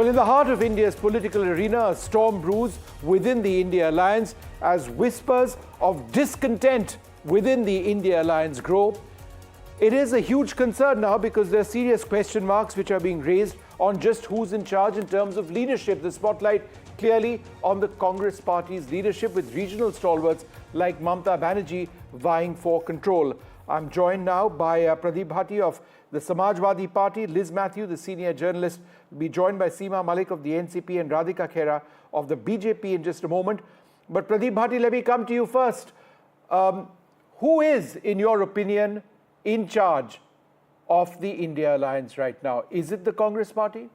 Well, in the heart of India's political arena, a storm brews within the India alliance as whispers of discontent within the India alliance grow. It is a huge concern now because there are serious question marks which are being raised on just who's in charge in terms of leadership. The spotlight clearly on the Congress party's leadership, with regional stalwarts like Mamata Banerjee vying for control. I'm joined now by Pradeep Bhati of the Samajwadi Party, Liz Matthew, the senior journalist, will be joined by Seema Malik of the NCP and Radhika Khera of the BJP in just a moment. But Pradeep Bhati, let me come to you first. Who is, in your opinion, in charge of the India alliance right now? Is it the Congress party?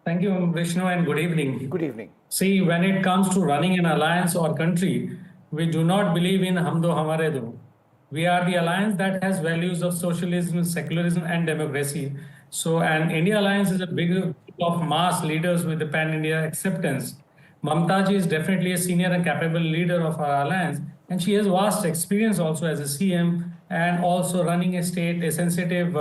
Thank you, Vishnu, and good evening. Good evening. See, when it comes to running an alliance or country, we do not believe in hum do hamare do. We are the alliance that has values of socialism, secularism, and democracy. So, an India alliance is a big group of mass leaders with the pan-India acceptance. Mamata ji is definitely a senior and capable leader of our alliance, and she has vast experience also as a CM and also running a state, a sensitive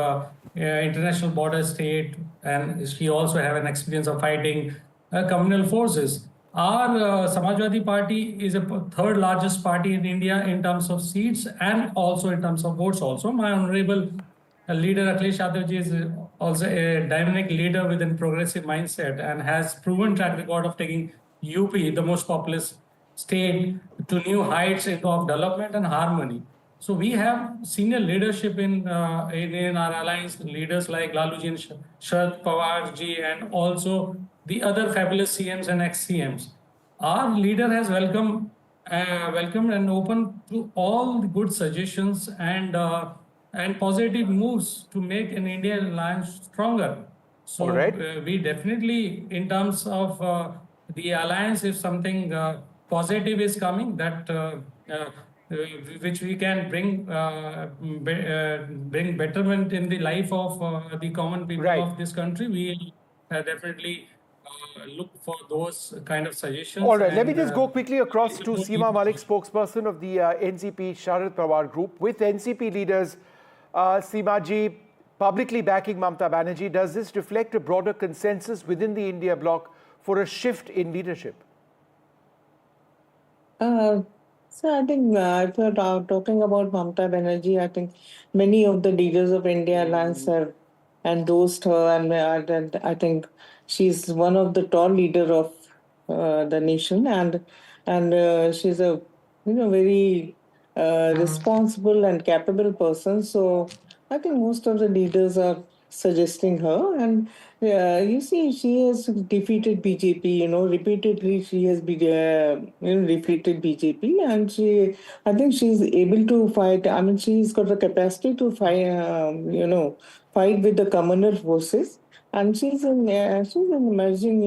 international border state, and she also have an experience of fighting communal forces. Our Samajwadi Party is a third largest party in India in terms of seats and also in terms of votes also. My honorable leader Akhilesh Yadav ji is also a dynamic leader with a progressive mindset and has proven track record of taking UP, the most populous state, to new heights of development and harmony. So we have senior leadership in our alliance, leaders like Laluji and Sharad Pawar ji, and also the other fabulous CMs and ex-CMs. Our leader has welcomed and open to all the good suggestions and positive moves to make an Indian alliance stronger. So we definitely, in terms of the alliance, if something positive is coming, that which we can bring betterment in the life of the common people of this country, we definitely look for those kind of suggestions. All right, let me just go quickly across to Seema Malik, spokesperson of the NCP Sharad Pawar group. With NCP leaders, Seema ji publicly backing Mamata Banerjee, does this reflect a broader consensus within the India bloc for a shift in leadership? So I think if you're talking about Mamata Banerjee, I think many of the leaders of India alliance have endorsed her, and I think she's one of the tall leader of the nation, and she's a very responsible and capable person. So I think most of the leaders are suggesting her, and you see, she has defeated BJP. Repeatedly she has defeated BJP, and I think she's able to fight. I mean, she's got the capacity to fight. Fight with the communal forces, and she's an emerging.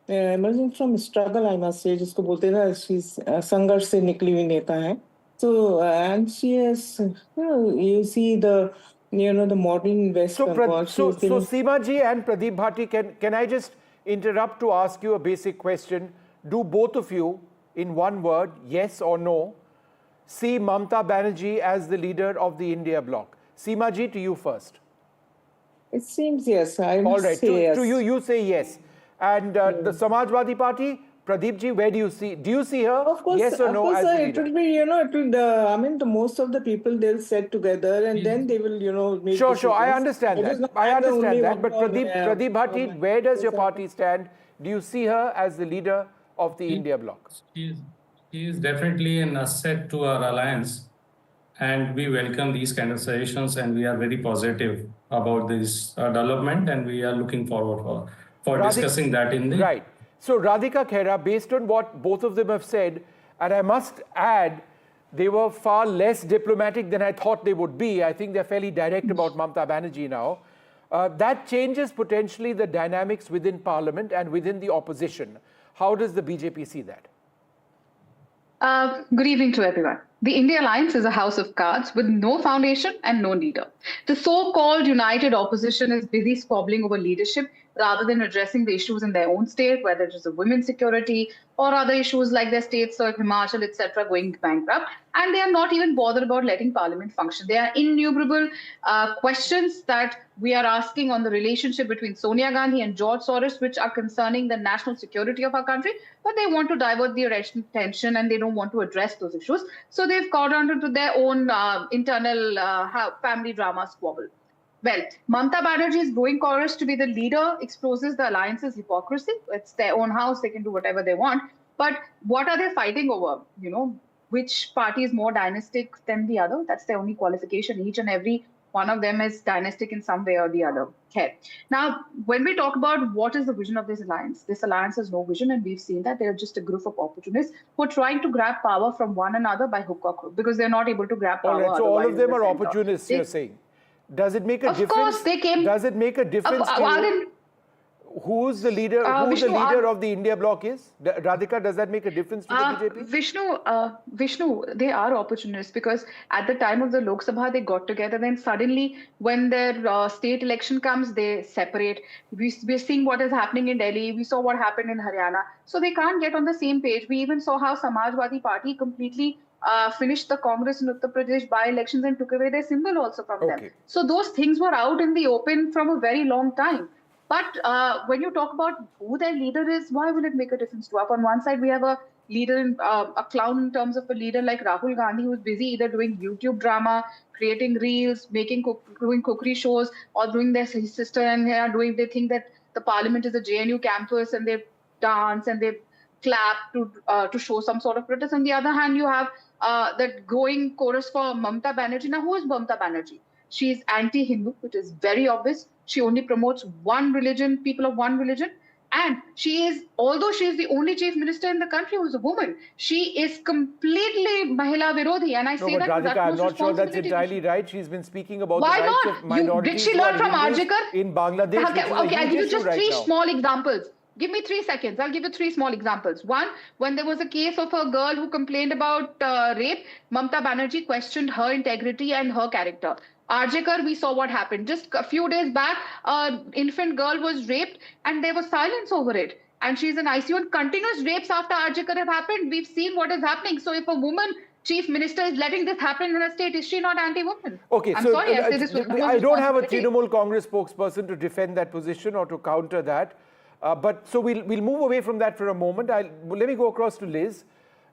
Emerging from struggle, I must say, जिसको बोलते हैं ना, she's संघर्ष से निकली हुई नेता है. So and she has, you see the modern West Bengal. So Seema ji and Pradeep Bhati, can I just interrupt to ask you a basic question? Do both of you, in one word, yes or no, see Mamata Banerjee as the leader of the India bloc? Seema ji, to you first. It seems yes. I All right, say yes. To you say yes. And the Samajwadi Party, Pradeep ji, where do you see? Do you see her? Of course, yes or no? Of course, as the it will be. It will. I mean, most of the people, they'll sit together and then they will. Make Sure. decisions. I understand that. I understand that. But Pradeep Bhati, where does your party stand? Do you see her as the leader of the India bloc? She is definitely an asset to our alliance, and we welcome these kind of suggestions, and we are very positive about this development, and we are looking forward for discussing that in the... Right. So Radhika Khera, based on what both of them have said, and I must add, they were far less diplomatic than I thought they would be. I think they're fairly direct about Mamata Banerjee now. That changes potentially the dynamics within Parliament and within the opposition. How does the BJP see that? Good evening to everyone. The India Alliance is a house of cards with no foundation and no leader. The so-called united opposition is busy squabbling over leadership rather than addressing the issues in their own state, whether it is the women's security or other issues like their states like Himachal, etc., going bankrupt. And they are not even bothered about letting parliament function. There are innumerable questions that we are asking on the relationship between Sonia Gandhi and George Soros, which are concerning the national security of our country, but they want to divert the attention and they don't want to address those issues. So they've got onto their own internal family drama squabble. Well, Mamata Banerjee's growing chorus to be the leader exposes the alliance's hypocrisy. It's their own house; they can do whatever they want. But what are they fighting over? Which party is more dynastic than the other? That's their only qualification. Each and every one of them is dynastic in some way or the other. Okay. Now, when we talk about what is the vision of this alliance has no vision, and we've seen that they're just a group of opportunists who are trying to grab power from one another by hook or crook because they're not able to grab power. All right, so all of them are otherwise in the center. opportunists, you're saying. Does it make a difference? Of course, they came. Does it make a difference to you who's the leader? Who Vishnu, the leader of the India Bloc is? Radhika, does that make a difference to the BJP? Vishnu, they are opportunists because at the time of the Lok Sabha, they got together. Then suddenly, when their state election comes, they separate. We're seeing what is happening in Delhi. We saw what happened in Haryana. So they can't get on the same page. We even saw how Samajwadi Party completely finished the Congress in Uttar Pradesh by-elections and took away their symbol also from them. So those things were out in the open from a very long time. But when you talk about who their leader is, why will it make a difference to us? On one side, we have a leader, a clown in terms of a leader like Rahul Gandhi, who's busy either doing YouTube drama, creating reels, doing cookery shows, or doing their sister and they think that the parliament is a JNU campus and they dance and they clap to show some sort of protest. On the other hand, you have that growing chorus for Mamata Banerjee. Now, who is Mamata Banerjee? She is anti-Hindu, which is very obvious. She only promotes one religion, people of one religion. And although she is the only chief minister in the country who is a woman, she is completely Mahila Virodhi. And I say that Radhika, I'm not sure that's entirely right. She's been speaking about Why the rights not? of minorities. Did she learn from Arjikar? In Bangladesh, Okay, I'll give you just three small examples. Give me 3 seconds. I'll give you 3 small examples. One, when there was a case of a girl who complained about rape, Mamata Banerjee questioned her integrity and her character. Arjikar, we saw what happened. Just a few days back, an infant girl was raped and there was silence over it. And she's in ICU and continuous rapes after Arjikar have happened. We've seen what is happening. So if a woman chief minister is letting this happen in a state, is she not anti-woman? Okay, I'm so sorry, I say this with I don't have a Trinamool Congress spokesperson to defend that position or to counter that. But so we'll move away from that for a moment. Let me go across to Liz.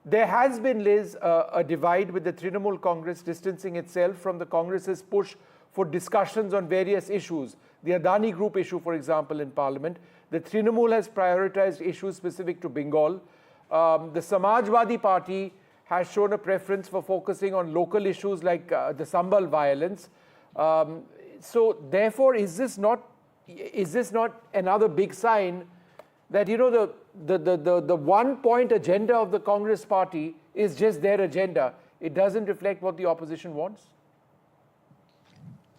There has been, Liz, a divide with the Trinamool Congress distancing itself from the Congress's push for discussions on various issues. The Adani Group issue, for example, in Parliament. The Trinamool has prioritized issues specific to Bengal. The Samajwadi Party has shown a preference for focusing on local issues like the Sambal violence. So therefore, is this not another big sign that, the one-point agenda of the Congress party is just their agenda? It doesn't reflect what the opposition wants?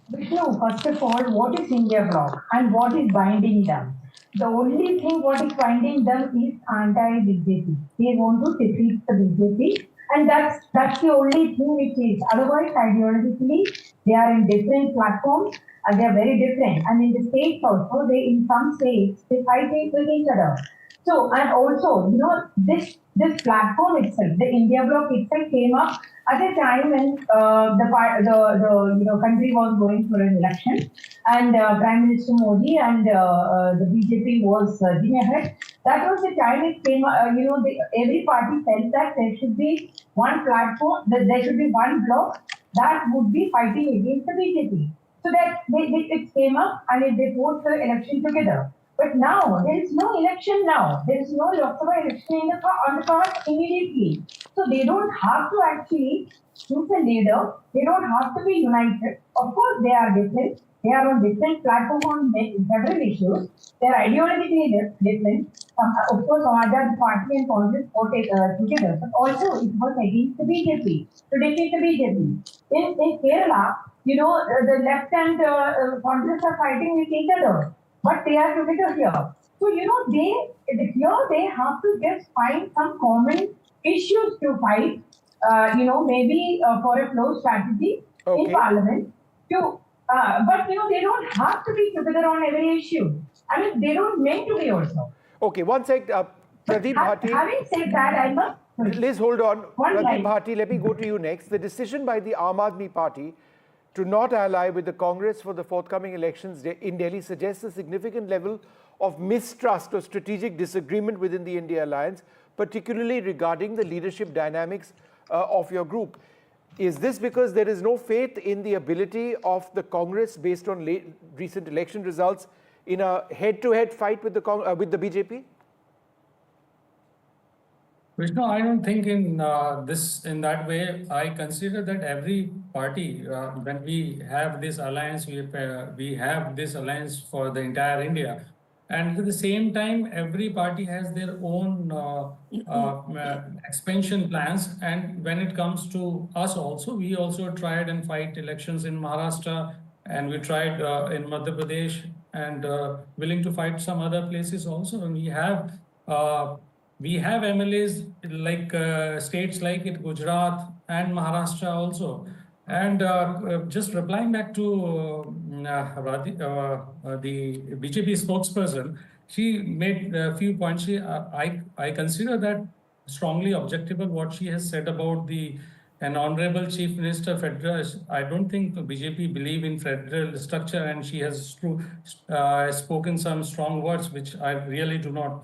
Vishnu, first of all, what is India Bloc and what is binding them? The only thing what is binding them is anti-BJP. They want to defeat the BJP, and that's the only thing which is. Otherwise, ideologically, they are in different platforms and they are very different. And in the states also, in some states, they fight with each other. So, and also, this platform itself, the India Bloc itself came up at a time when the country was going for an election, and Prime Minister Modi and the BJP was surging ahead. That was the time it came. Every party felt that there should be one platform, that there should be one bloc that would be fighting against the BJP. So that it came up and they fought the election together. But now, there is no election now. There is no Lok Sabha election on the cards immediately. So they don't have to actually choose a leader. They don't have to be united. Of course, they are different. They are on different platforms on several issues. They are ideologically different. Of course, Samajwadi Party and Congress fought together. But also, it was against the BJP, to defeat the BJP. In Kerala, the left and Congress are fighting with each other. But they are together here. So, they have to just find some common issues to fight, maybe for a flow strategy in Parliament to But they don't have to be together on every issue. I mean, they don't meant to be also. Okay, one sec. Pradeep Bharti. Having said that, I must. Liz, hold on. One Pradeep line. Bharti, let me go to you next. The decision by the Aam Aadmi Party to not ally with the Congress for the forthcoming elections in Delhi suggests a significant level of mistrust or strategic disagreement within the India alliance, particularly regarding the leadership dynamics of your group. Is this because there is no faith in the ability of the Congress based on recent election results in a head-to-head fight with the BJP? Vishnu, I don't think in that way. I consider that every party, when we have this alliance, we have this alliance for the entire India. And at the same time, every party has their own expansion plans. And when it comes to us also, we also tried and fight elections in Maharashtra, and we tried in Madhya Pradesh, and willing to fight some other places also. And we have MLAs like states like Gujarat and Maharashtra also. And just replying back to the BJP spokesperson, she made a few points. I consider that strongly objectable what she has said about an honorable chief minister federal. I don't think the BJP believe in federal structure, and she has spoken some strong words which I really do not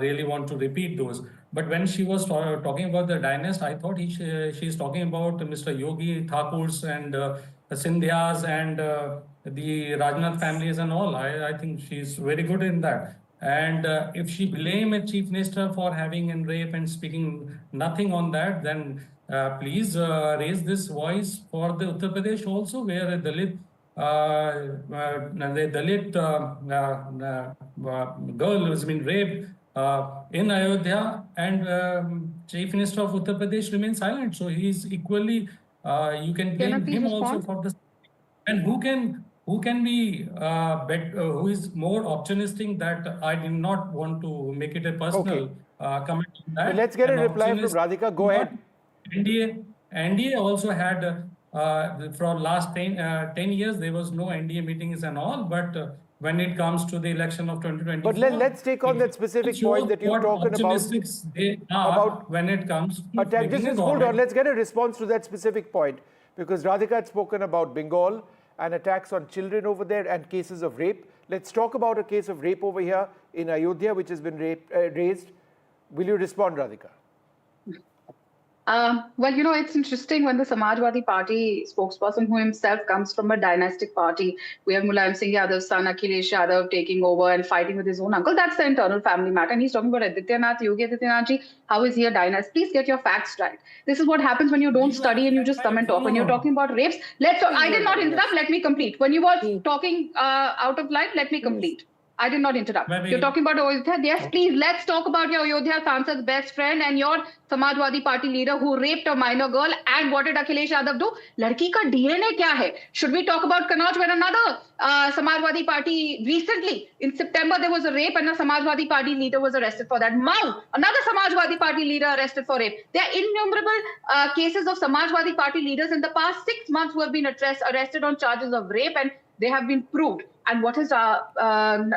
really want to repeat those. But when she was talking about the dynasty, I thought she's talking about Mr. Yogi Thakurs and the Sindhyas and the Rajnath families and all. I think she's very good in that. And if she blame a chief minister for having a rape and speaking nothing on that, then please raise this voice for the Uttar Pradesh also, where a Dalit girl has been raped in Ayodhya, and Chief Minister of Uttar Pradesh remains silent. So he is equally, you can blame him also for this. And who can be who is more optimistic? That I did not want to make it a personal comment on that. Well, let's get a reply from Radhika. Go ahead. NDA also had for last 10 years there was no NDA meetings and all, but when it comes to the election of 2024, but let's take on that specific point that you're talking about when it comes to just hold on, let's get a response to that specific point, because Radhika had spoken about Bengal and attacks on children over there and cases of rape. Let's talk about a case of rape over here in Ayodhya which has been raised. Will you respond, Radhika? Well, it's interesting when the Samajwadi Party spokesperson, who himself comes from a dynastic party, we have Mulayam Singh Yadav's son Akhilesh Yadav taking over and fighting with his own uncle. That's the internal family matter. And he's talking about Yogi Adityanath ji. How is he a dynast? Please get your facts right. This is what happens when you don't study and you just come and talk. When you're talking about rapes, I did not interrupt. Let me complete. When you were talking out of line, let me complete. I did not interrupt. You're talking about Ayodhya. Yes, please, let's talk about your Ayodhya Sansad's best friend and your Samajwadi Party leader who raped a minor girl. And what did Akhilesh Yadav do? Ladki ka DNA kya hai? Should we talk about Kannauj, where another Samajwadi Party recently, in September, there was a rape and a Samajwadi Party leader was arrested for that. Mau, another Samajwadi Party leader arrested for rape. There are innumerable cases of Samajwadi Party leaders in the past 6 months who have been arrested on charges of rape, and they have been proved. And what has Akhilesh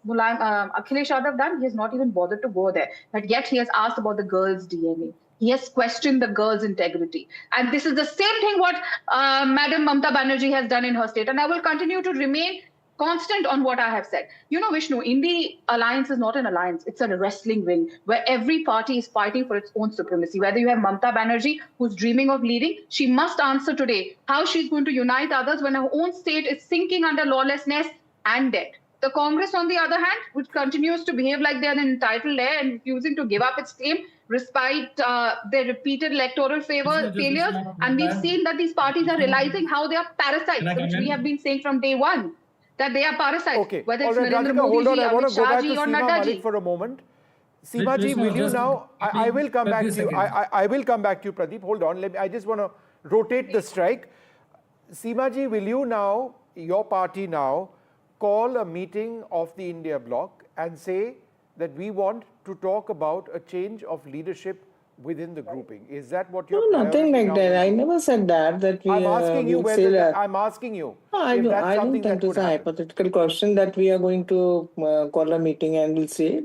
Yadav done? He has not even bothered to go there. But yet he has asked about the girl's DNA. He has questioned the girl's integrity. And this is the same thing what Madam Mamata Banerjee has done in her state. And I will continue to remain constant on what I have said. Vishnu, India alliance is not an alliance. It's a wrestling ring where every party is fighting for its own supremacy. Whether you have Mamata Banerjee, who's dreaming of leading, she must answer today how she's going to unite others when her own state is sinking under lawlessness and debt. The Congress, on the other hand, which continues to behave like they're an entitled heir and refusing to give up its claim despite their repeated electoral failures. And we've seen that these parties are realizing how they are parasites, which we have been saying from day one. That they are parasites. Okay. Whether All it's right, Narendra Radhika, Modi hold on. ji, I want to Amit go Shah back to ji or Seema Nadda ji. Malik for a moment. Seema ji, will you now? I will come back to you. I will come back to you, Pradeep. Hold on. I just want to rotate the strike. Seema ji, will you now, your party now, call a meeting of the India Bloc and say that we want to talk about a change of leadership within the grouping? Is that what No, your nothing priority like now that. will I be? never said that we I'm asking you we'll say whether that. I'm asking you No, if that's I something don't think that could it's a happen. hypothetical question that we are going to call a meeting and we'll say.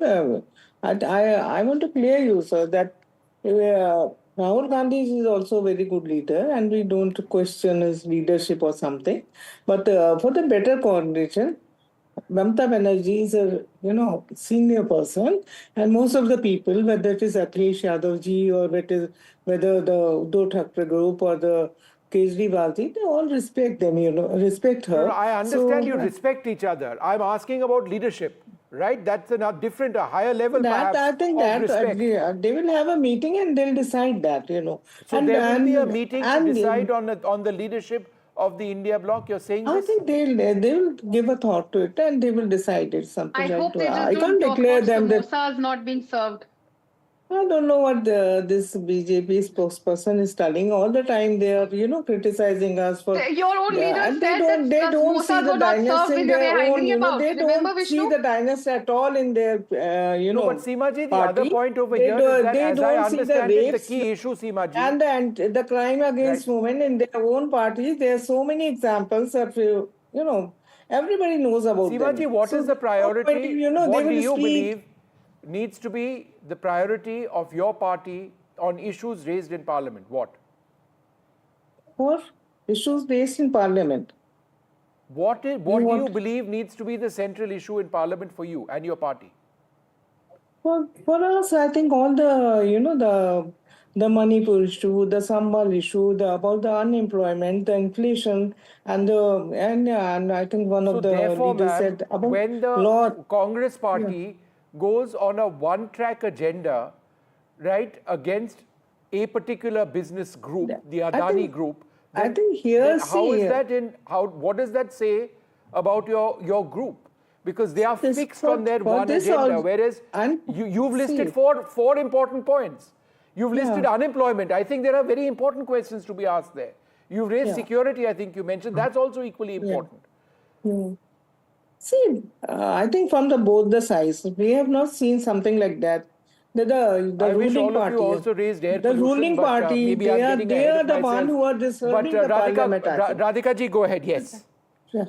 I want to clear you, sir, that Rahul Gandhi is also a very good leader and we don't question his leadership or something. But for the better coordination, Mamata Banerjee is a senior person, and most of the people, whether it is Akhilesh Yadav ji or whether the Uddhav Thackeray group or the Kejriwal ji, they all respect them, respect No, her. no, I So understand you respect each other. I'm asking about leadership, right? That's a different, a higher level that perhaps I think of that respect. they will have a meeting and they'll decide that, So and there will be a meeting to and decide on the leadership of the India bloc. You're saying I this? think they will give a thought to it and they will decide it something I like hope that. they just I don't can't talk declare about them that. samosas not being served. I don't know what this BJP spokesperson is telling. All the time they are, criticizing us for. Your own leader And said that they don't see samosas the were not dynasty served in when they their were own. angry about. They Remember, don't Vishnu? see the dynasty at all in their, No, but Seemaji, the party. other point over They here is that, they as I don't see the understand it, the rapes key issue, Seemaji, and the crime against right? women in their own party. There are so many examples of, everybody knows about them. Seemaji, what So is the priority? they What do will you speak. believe needs to be the priority of your party on issues raised in Parliament? What? For issues raised in Parliament. What do you believe needs to be the central issue in Parliament for you and your party? For us, I think all the Manipur issue, the Sambal issue, about the unemployment, the inflation, and I think one So of the therefore, leaders ma'am, said about when the law. Congress Yeah. party goes on a one-track agenda, right, against a particular business group, the I Adani think- group, I then, think here, then how is see, that what does that say about your group? Because they are This- fixed for- on their for one this agenda, all- whereas and you've listed see- four important points. You've listed Yeah. unemployment. I think there are very important questions to be asked there. You've raised Yeah. security, I think you mentioned. That's also equally important. See, I think from both the sides, we have not seen something like that. The I wish ruling all of party, you also raised air the pollution, ruling but party, maybe I'm getting they ahead are of the myself. one who are disturbing the parliament. I think. Radhika ji, go ahead. Yes. Yeah.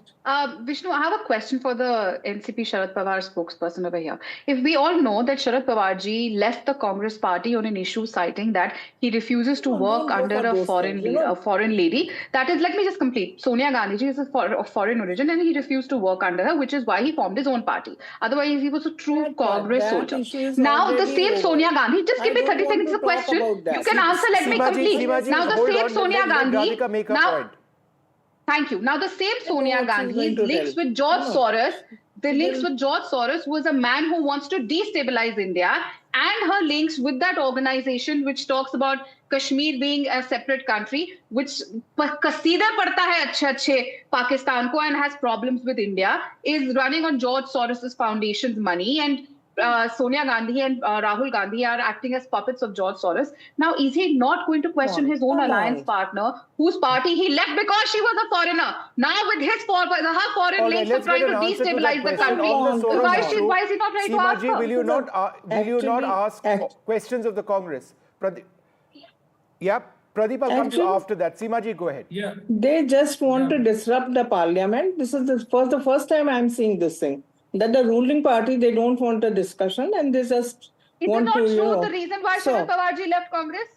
Vishnu, I have a question for the NCP Sharad Pawar spokesperson over here. If we all know that Sharad Pawar ji left the Congress party on an issue citing that he refuses to No, work don't go under for a those foreign things, a foreign lady, that is, let me just complete. Sonia Gandhi ji is of foreign origin and he refused to work under her, which is why he formed his own party. Otherwise, he was a true Congress that soldier. issue is Now, the already same over. Sonia Gandhi, just give I me don't 30 want seconds to of talk question. about that. You can answer, let me complete. Seemaji, Now, the hold same on. Sonia Let Gandhi. Radhika make her point. Thank you. Now, the same Sonia what she's Gandhi's going to links tell. with George No. Soros, the links with George Soros, who is a man who wants to destabilize India, and her links with that organization which talks about Kashmir being a separate country, which kasida padta hai achhe achhe Pakistan ko and has problems with India, is running on George Soros's foundation's money, and Sonia Gandhi and Rahul Gandhi are acting as puppets of George Soros. Now, is he not going to question his own Come alliance on. partner, whose party he left because she was a foreigner? Now, with her foreign All right, links of let's get trying an to answer to that destabilize the question country, on the Come Soros on. issue. why is he not trying to ask Seemaji, her? will you not ask questions of the Congress? Pradeep, I'll come to you Actually- after that. Seemaji, go ahead. Yeah. They just want to disrupt the parliament. This is the first time I'm seeing this thing. That the ruling party, they don't want a discussion and they just Is it want not to, true the reason why Sharad Pawar ji left Congress?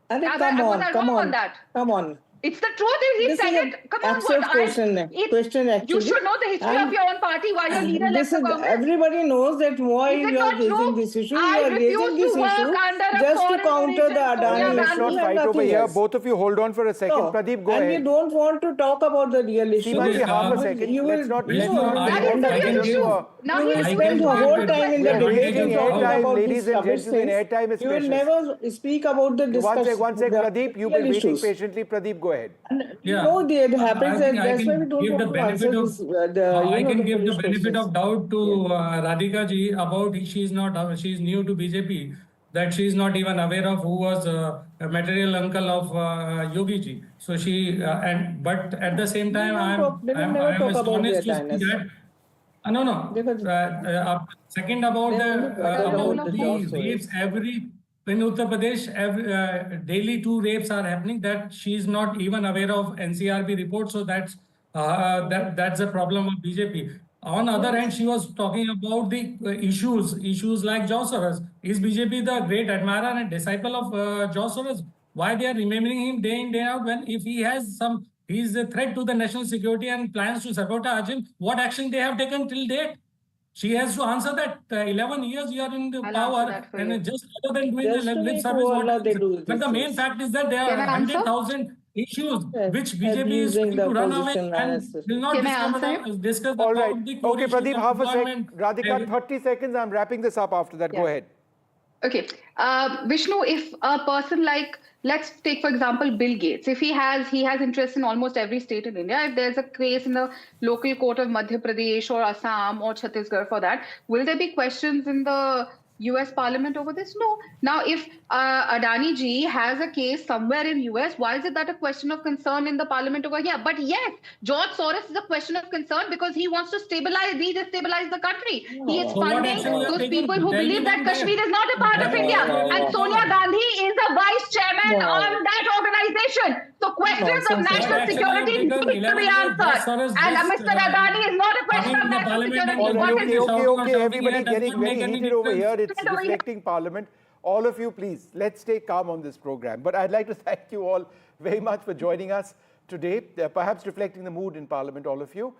Come Was I on, wrong on that? come on. It's the truth. He This said is it. Come on, absurd question You actually. should know the history And of your own party. Why your leader left this the is Congress? everybody knows that why Is it you are not raising true? this issue. I You are refuse raising to this work issue under a just to foreign counter the origin, Sonia Adani Let's issue not and fight over nothing here. else. Both of you hold on for a second. So, Pradeep, go and ahead. you don't want to talk about the real issue. Seemaji, half a You second. You Let's will, not. you let's know, not That is and the the real thing is, issue. you Now you he will is spend the going whole to time in the We're debate wasting and talking airtime, about ladies these and rubbish gentlemen. things. Airtime is You will precious. never speak about the discussion. One sec, Pradeep. You've real been waiting issues. patiently. Pradeep, go ahead. Yeah. No, it happens, I think and I that's why we can don't give the want to answer benefit of this, I can the give the foolish benefit questions. of doubt to Radhika ji about she's new to BJP, that she is not even aware of who was a material uncle of Yogi ji. So but at the same time They will never I'm talk about their astonished to see dynasty. that. No. They will- Second about They only tell about the the George rapes, Soros. in Uttar Pradesh, daily 2 rapes are happening that she is not even aware of NCRB report. So that's a problem of BJP. On the other hand, she was talking about the issues like George Soros. Is BJP the great admirer and disciple of George Soros? Why they are remembering him day in, day out when if he is a threat to the national security and plans to sabotage him, what action they have taken till date? She has to answer that 11 years you are in the I'll answer power that for and you. just other than doing Just the to lip make service, what wallah, they else? do But this, the main yes. fact is that there Can are I answer? 100,000 issues Yes, which BJP is abusing trying the to run away position and unnecessarily. will not Can I answer him? discuss All right. about the Okay, coalition Pradeep, and half a sec. government. Radhika, 30 seconds. I'm wrapping this up after that. Go Yeah. ahead. Okay. Vishnu, if a person like, let's take for example Bill Gates, if he has interest in almost every state in India, if there's a case in the local court of Madhya Pradesh or Assam or Chhattisgarh for that, will there be questions in the US Parliament over this? No. Now, if Adani ji has a case somewhere in US, why is it that a question of concern in the Parliament over here? But yes, George Soros is a question of concern because he wants to destabilize the country. He is So what action funding you have those taken? people who Tell me believe that one Kashmir day. is not a part of When India. last year in And Sonia October. Gandhi is the vice chairman No. on that organization. So questions of Nonsense. national What action you have security taken? need to 11 be years, answered. George Soros And just Mr. Adani is not a question coming of to the national parliament security. and All right, What is okay, it? okay, shouting or okay. shouting Everybody at, and getting does not very make any heated over difference. here. It's deflecting Parliament. All of you, please, let's stay calm on this program. But I'd like to thank you all very much for joining us today, perhaps reflecting the mood in Parliament, all of you.